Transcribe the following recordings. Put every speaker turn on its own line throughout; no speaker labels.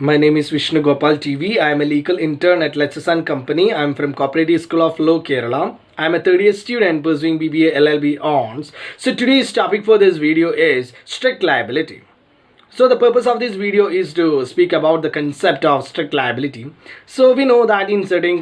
My name is Vishnu Gopal TV. I am a legal intern at Let's Company. I am from Cooperative School of Law, Kerala. I am a third year student pursuing BBA LLB Honors. So today's topic for this video is strict liability. So the purpose of this video is to speak about the concept of strict liability. So we know that in certain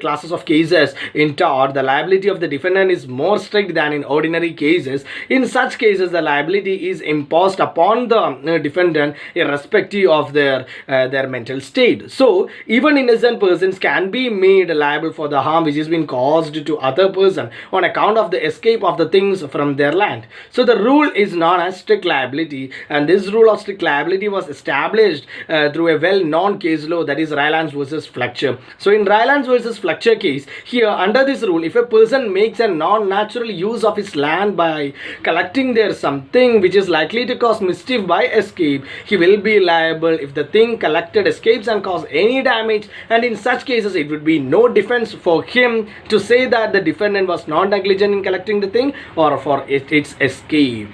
classes of cases in tort, the liability of the defendant is more strict than in ordinary cases. In such cases, the liability is imposed upon the defendant irrespective of their mental state. So even innocent persons can be made liable for the harm which has been caused to other person on account of the escape of the things from their land. So the rule is known as strict liability, and this rule of strict liability was established through a well-known case law, that is Rylands versus Fletcher. So in Rylands versus Fletcher case, here under this rule, if a person makes a non-natural use of his land by collecting there something which is likely to cause mischief by escape, he will be liable if the thing collected escapes and cause any damage, and in such cases it would be no defense for him to say that the defendant was not negligent in collecting the thing or for its escape.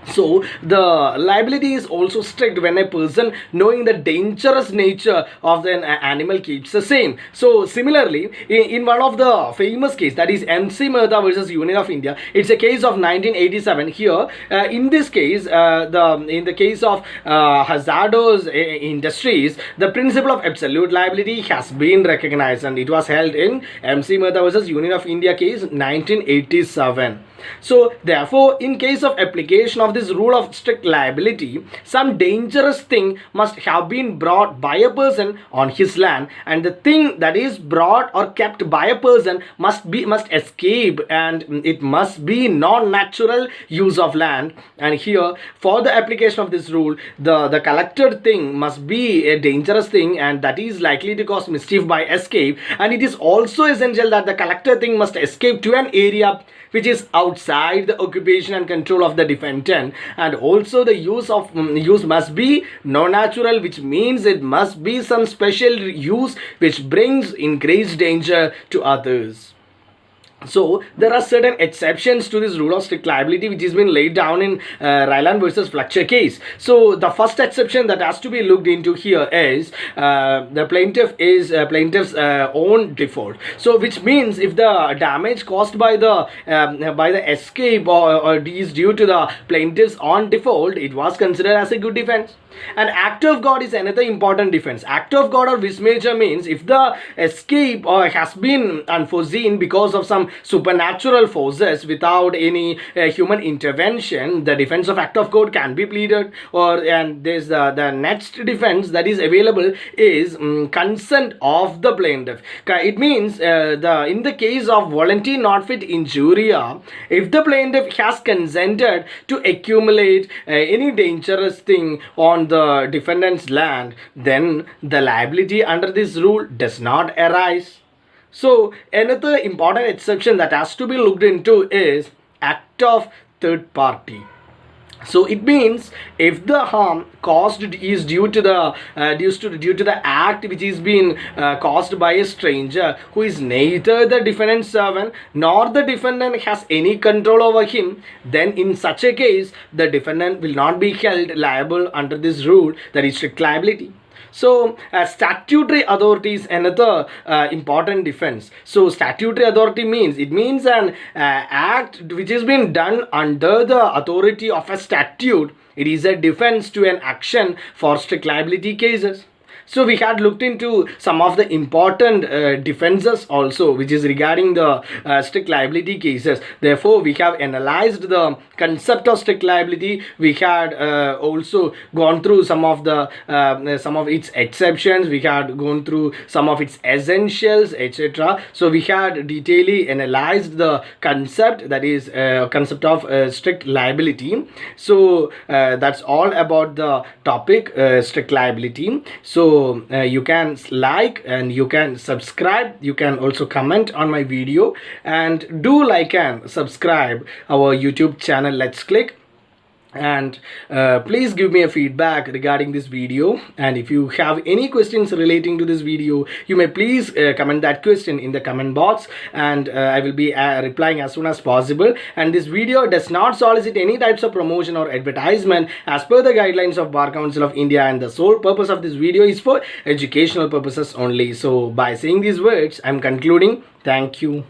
So the liability is also strict when a person, knowing the dangerous nature of the animal, keeps the same. So similarly, in one of the famous case, that is MC Mehta versus Union of India, it's a case of 1987. Here in this case, in the case of hazardous industries, the principle of absolute liability has been recognized, and it was held in MC Mehta versus Union of India case 1987. So therefore, in case of application of this rule of strict liability, some dangerous thing must have been brought by a person on his land, and the thing that is brought or kept by a person must escape, and it must be non-natural use of land. And here, for the application of this rule, the collected thing must be a dangerous thing, and that is likely to cause mischief by escape. And it is also essential that the collected thing must escape to an area which is outside the occupation and control of the defendant, and also the use must be non-natural, which means it must be some special use which brings increased danger to others. So there are certain exceptions to this rule of strict liability which has been laid down in Ryland versus Fletcher case. So the first exception that has to be looked into here is the plaintiff's own default. So which means if the damage caused by the escape or is due to the plaintiff's own default, it was considered as a good defense. And act of God is another important defense. Act of God or vis major means if the escape has been unforeseen because of some supernatural forces without any human intervention, the defense of act of God can be pleaded. And there's the next defense that is available is consent of the plaintiff. It means in the case of voluntary not fit injuria, if the plaintiff has consented to accumulate any dangerous thing on the defendant's land, then the liability under this rule does not arise. So another important exception that has to be looked into is act of third party. So it means if the harm caused is due to the act which is being caused by a stranger who is neither the defendant's servant nor the defendant has any control over him, then in such a case the defendant will not be held liable under this rule, that is strict liability. So statutory authority is another important defense. So statutory authority means an act which has been done under the authority of a statute. It is a defense to an action for strict liability cases. So we had looked into some of the important defenses also which is regarding the strict liability cases. Therefore, we have analyzed the concept of strict liability. We had also gone through some of its exceptions. We had gone through some of its essentials, etc. So we had detailedly analyzed the concept, that is concept of strict liability. So that's all about the topic strict liability. So you can like and you can subscribe. You can also comment on my video, and do like and subscribe our YouTube channel Let's Click. and please give me a feedback regarding this video. And if you have any questions relating to this video, you may please comment that question in the comment box, and I will be replying as soon as possible. And this video does not solicit any types of promotion or advertisement as per the guidelines of Bar Council of India, and the sole purpose of this video is for educational purposes only. So by saying these words, I'm concluding. Thank you.